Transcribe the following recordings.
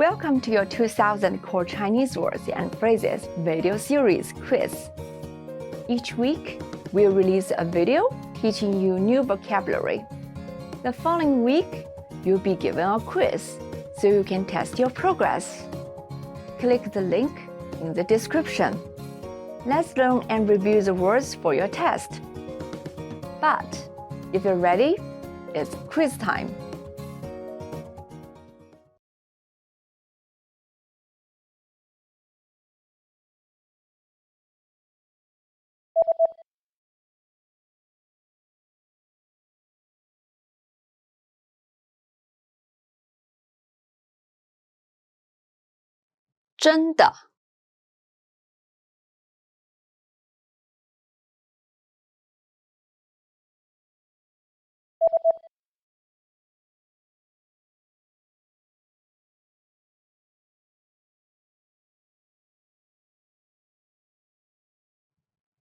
Welcome to your 2000 Core Chinese Words and Phrases video series quiz. Each week, we'll release a video teaching you new vocabulary. The following week, you'll be given a quiz so you can test your progress. Click the link in the description. Let's learn and review the words for your test. But if you're ready, it's quiz time. "真的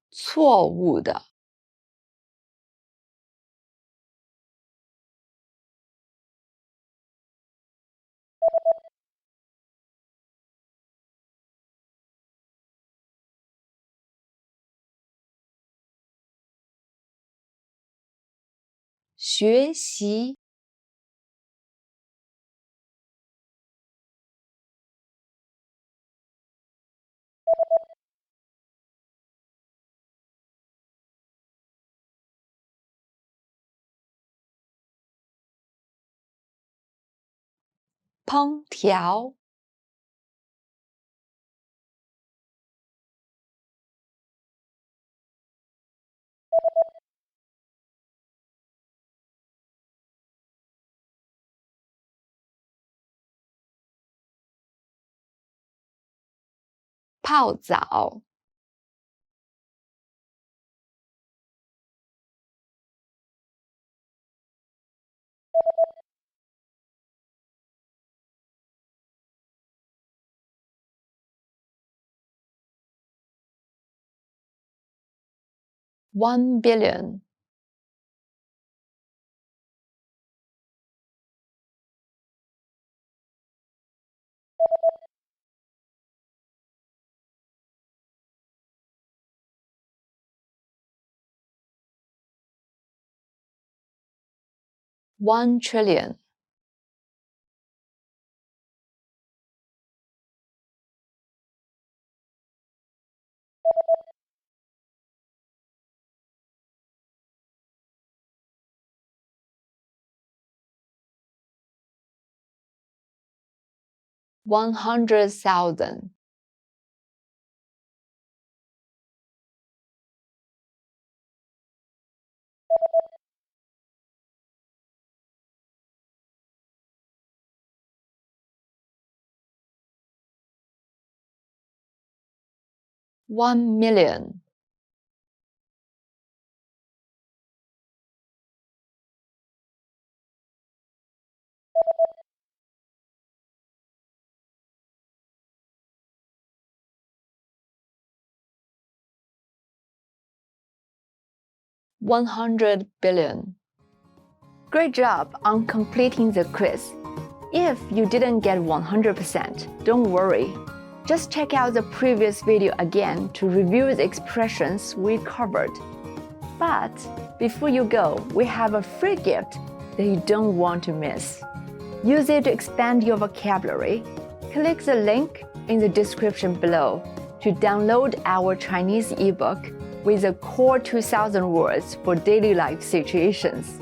"错误的学习烹调泡澡1 billion 1 trillion 100,000 1 million 100 billion. Great job on completing the quiz. If you didn't get 100%, don't worry. Just check out the previous video again to review the expressions we covered. But before you go, we have a free gift that you don't want to miss. Use it to expand your vocabulary. Click the link in the description below to download our Chinese ebook with the core 2000 words for daily life situations.